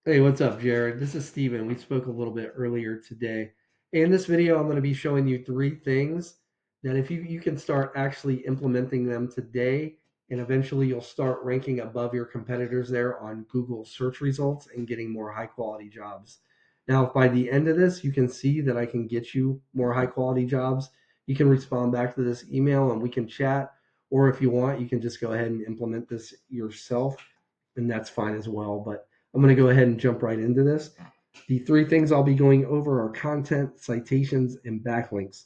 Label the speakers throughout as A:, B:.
A: Hey, what's up, Jared? This is Steven. We spoke a little bit earlier today. In this video, I'm going to be showing you three things that if you can start actually implementing them today, and eventually you'll start ranking above your competitors there on Google search results and getting more high quality jobs. Now, if by the end of this you can see that I can get you more high quality jobs, you can respond back to this email and we can chat. Or if you want, you can just go ahead and implement this yourself, and that's fine as well. But I'm going to go ahead and jump right into this. The three things I'll be going over are content, citations, and backlinks.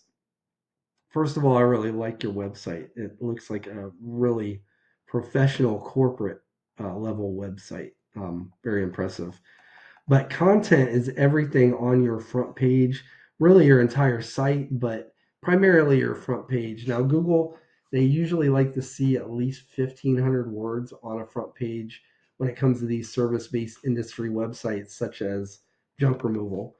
A: First of all, I really like your website. It looks like a really professional corporate level website. Very impressive. But content is everything on your front page, really your entire site, but primarily your front page. Now, Google, they usually like to see at least 1,500 words on a front page when it comes to these service-based industry websites such as junk removal.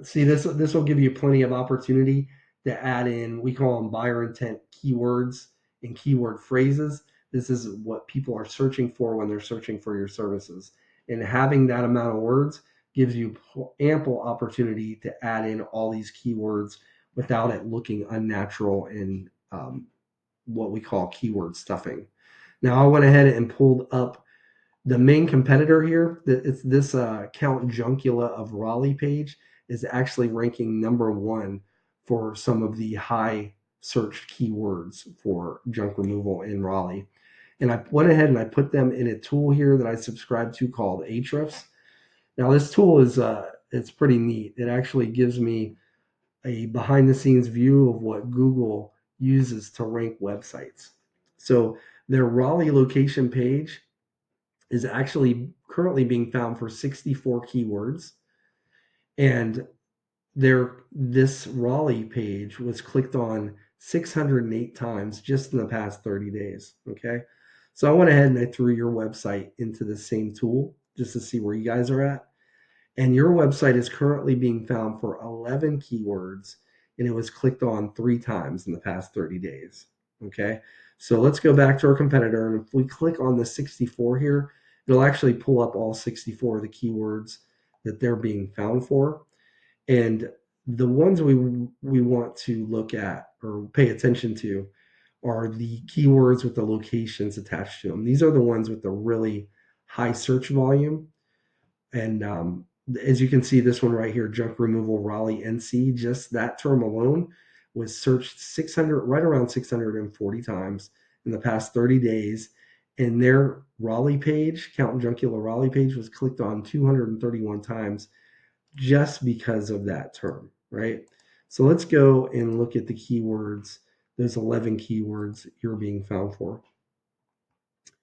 A: See, this will give you plenty of opportunity to add in, we call them buyer intent keywords and keyword phrases. This is what people are searching for when they're searching for your services. And having that amount of words gives you ample opportunity to add in all these keywords without it looking unnatural and what we call keyword stuffing. Now, I went ahead and pulled up the main competitor here. It's this Count Juncula of Raleigh page is actually ranking number one for some of the high searched keywords for junk removal in Raleigh. And I went ahead and I put them in a tool here that I subscribe to called Ahrefs. Now this tool is it's pretty neat. It actually gives me a behind the scenes view of what Google uses to rank websites. So their Raleigh location page is actually currently being found for 64 keywords, and this Raleigh page was clicked on 608 times just in the past 30 days. Okay. So I went ahead and I threw your website into the same tool just to see where you guys are at. And your website is currently being found for 11 keywords, and it was clicked on three times in the past 30 days. Okay. So let's go back to our competitor. And if we click on the 64 here, it'll actually pull up all 64 of the keywords that they're being found for. And the ones we want to look at or pay attention to are the keywords with the locations attached to them. These are the ones with the really high search volume. And as you can see, this one right here, junk removal Raleigh NC, just that term alone was searched 600, right around 640 times in the past 30 days. And their Raleigh page, Count Juncula Raleigh page, was clicked on 231 times just because of that term, right? So let's go and look at the keywords, those 11 keywords you're being found for.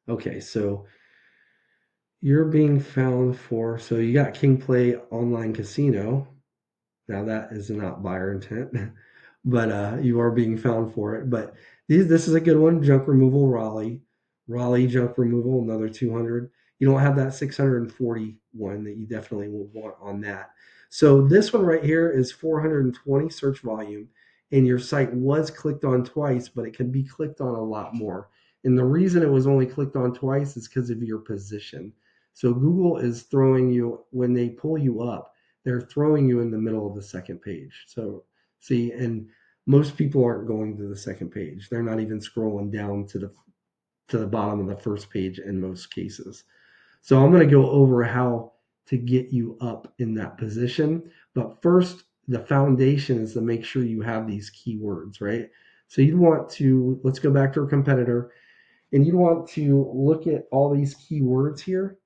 A: Okay, so you're being found for, so you got King Play Online Casino. Now that is not buyer intent, but you are being found for it. But this is a good one, junk removal Raleigh junk removal, another 200. You don't have that 641 that you definitely will want on that. So this one right here is 420 search volume, and your site was clicked on twice, but it can be clicked on a lot more. And the reason it was only clicked on twice is because of your position. So Google is throwing you, when they pull you up, they're throwing you in the middle of the second page. So see, and most people aren't going to the second page. They're not even scrolling down to the bottom of the first page in most cases. So I'm going to go over how to get you up in that position. But first, the foundation is to make sure you have these keywords, right? So you'd want to, let's go back to our competitor, and you'd want to look at all these keywords here.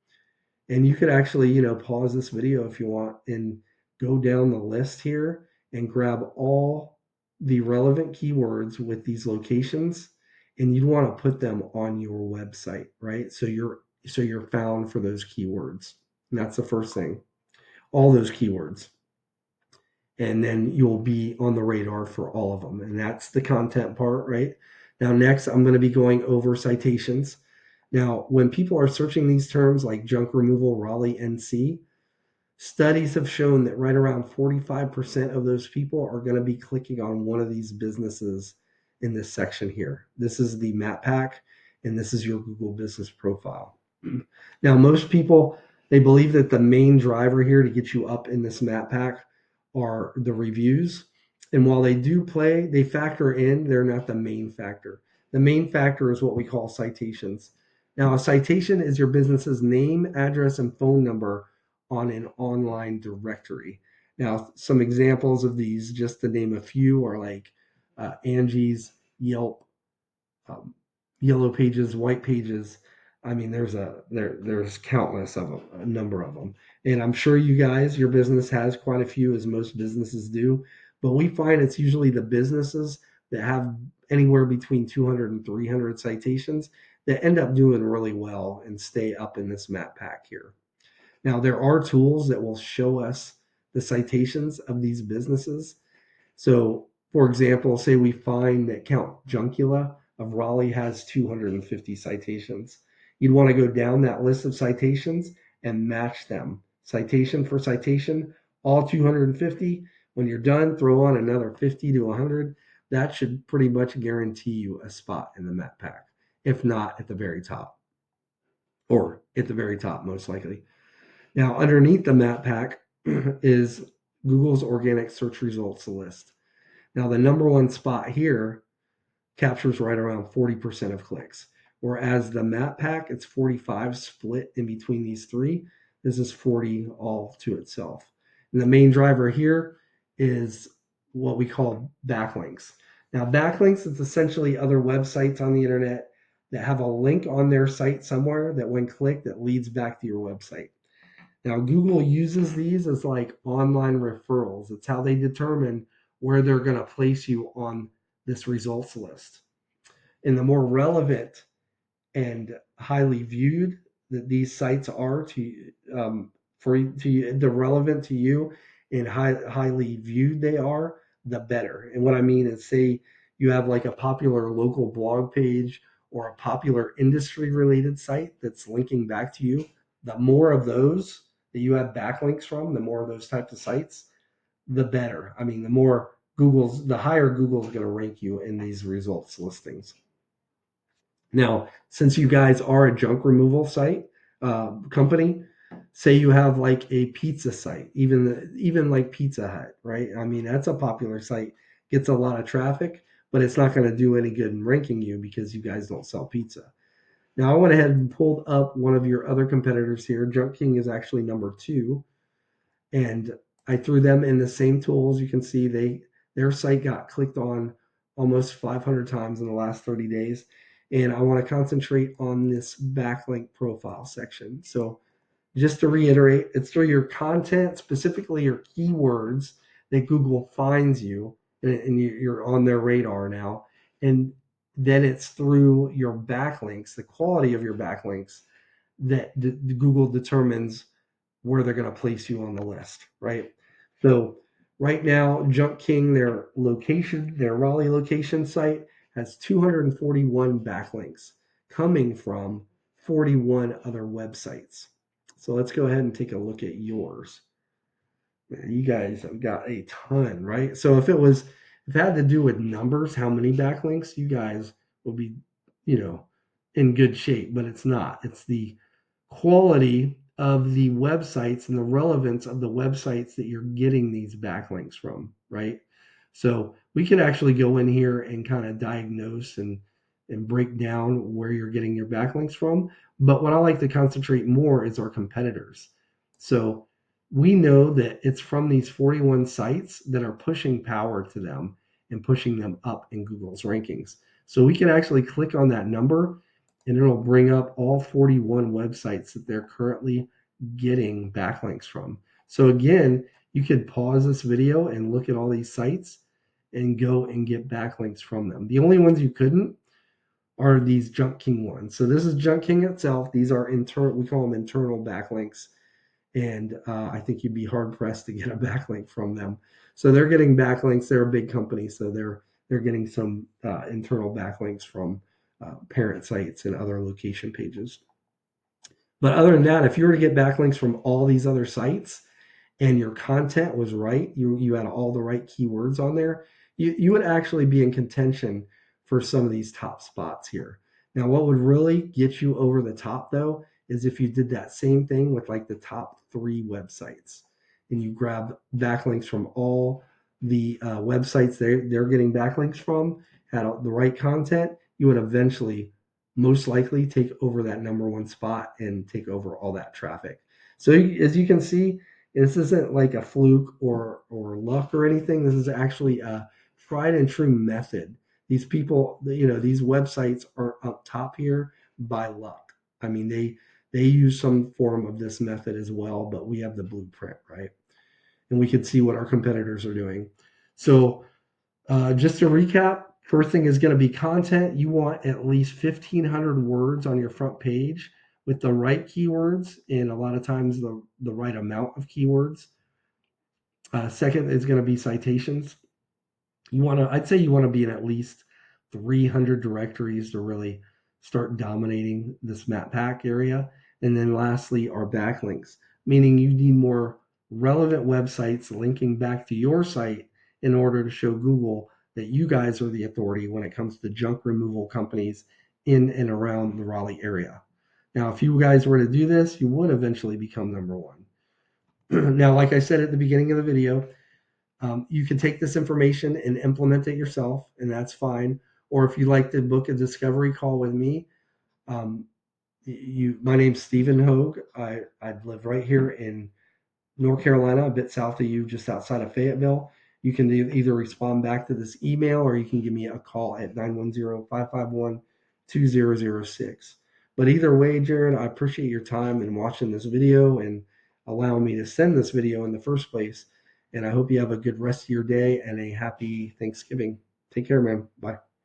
A: And you could actually, pause this video if you want and go down the list here and grab all the relevant keywords with these locations, and you'd want to put them on your website, right? So you're found for those keywords. And that's the first thing. All those keywords. And then you'll be on the radar for all of them. And that's the content part, right? Now, next, I'm going to be going over citations. Now, when people are searching these terms like junk removal Raleigh NC, studies have shown that right around 45% of those people are going to be clicking on one of these businesses in this section here. This is the map pack, and this is your Google business profile. Now, most people, They believe that the main driver here to get you up in this map pack are the reviews. And while they do play, they factor in, they're not the main factor. The main factor is what we call citations. Now, a citation is your business's name, address, and phone number on an online directory. Now, some examples of these, just to name a few, are like Angie's, Yelp, um, Yellow Pages, White Pages. I mean, there's countless of them, a number of them, and I'm sure you guys, your business has quite a few, as most businesses do. But we find it's usually the businesses that have anywhere between 200 and 300 citations that end up doing really well and stay up in this map pack here. Now, there are tools that will show us the citations of these businesses. So, for example, say we find that Count Juncula of Raleigh has 250 citations. You'd want to go down that list of citations and match them citation for citation, all 250. When you're done, throw on another 50 to 100. That should pretty much guarantee you a spot in the map pack, if not at the very top, or at the very top, most likely. Now, underneath the map pack is Google's organic search results list. Now, the number one spot here captures right around 40% of clicks, whereas the map pack, it's 45 split in between these three. This is 40 all to itself. And the main driver here is what we call backlinks. Now, backlinks is essentially other websites on the internet that have a link on their site somewhere that when clicked, that leads back to your website. Now, Google uses these as like online referrals. It's how they determine where they're going to place you on this results list. And the more relevant and highly viewed that these sites are to the relevant to you and highly viewed they are, the better. And what I mean is, say you have like a popular local blog page or a popular industry related site that's linking back to you, the more of those that you have backlinks from, the more of those types of sites, the better. I mean, the higher Google's going to rank you in these results listings. Now, since you guys are a junk removal site company, say you have like a pizza site, even like Pizza Hut, right? I mean, that's a popular site, gets a lot of traffic, but it's not going to do any good in ranking you because you guys don't sell pizza. Now, I went ahead and pulled up one of your other competitors here. Junk King is actually number 2, and I threw them in the same tools. You can see their site got clicked on almost 500 times in the last 30 days. And I want to concentrate on this backlink profile section. So just to reiterate, it's through your content, specifically your keywords, that Google finds you, and you're on their radar now. And then it's through your backlinks, the quality of your backlinks, that Google determines where they're going to place you on the list, right? So right now, Junk King, their Raleigh location site, has 241 backlinks coming from 41 other websites. So let's go ahead and take a look at yours. Man, you guys have got a ton, right? So if it had to do with numbers, how many backlinks, you guys will be, in good shape, but it's not. It's the quality of the websites and the relevance of the websites that you're getting these backlinks from, right? So we could actually go in here and kind of diagnose and break down where you're getting your backlinks from. But what I like to concentrate more is our competitors. So we know that it's from these 41 sites that are pushing power to them and pushing them up in Google's rankings. So we can actually click on that number and it'll bring up all 41 websites that they're currently getting backlinks from. So again, you could pause this video and look at all these sites and go and get backlinks from them. The only ones you couldn't are these Junk King ones. So this is Junk King itself. These are we call them internal backlinks. And I think you'd be hard pressed to get a backlink from them. So they're getting backlinks. They're a big company, so they're getting some internal backlinks from parent sites and other location pages. But other than that, if you were to get backlinks from all these other sites and your content was right, you had all the right keywords on there, you would actually be in contention for some of these top spots here. Now, what would really get you over the top, though, is if you did that same thing with like the top 3 websites and you grab backlinks from all the websites they're getting backlinks from, had the right content, you would eventually most likely take over that number 1 spot and take over all that traffic. So as you can see, this isn't like a fluke or luck or anything. This is actually a tried and true method. These people, these websites are up top here by luck. I mean, they use some form of this method as well, but we have the blueprint, right? And we can see what our competitors are doing. So just to recap, first thing is going to be content. You want at least 1,500 words on your front page with the right keywords and a lot of times the right amount of keywords. Second is going to be citations. I'd say you want to be in at least 300 directories to really start dominating this map pack area. And then lastly are backlinks, meaning you need more relevant websites linking back to your site in order to show Google that you guys are the authority when it comes to junk removal companies in and around the Raleigh area. Now, if you guys were to do this, you would eventually become number 1. Now, like I said at the beginning of the video, you can take this information and implement it yourself, and that's fine. Or if you like to book a discovery call with me, um, my name's Stephen Hogue. I live right here in North Carolina, a bit south of you, just outside of Fayetteville. You can either respond back to this email or you can give me a call at 910-551-2006. But either way, Jared, I appreciate your time in watching this video and allowing me to send this video in the first place. And I hope you have a good rest of your day and a happy Thanksgiving. Take care, man. Bye.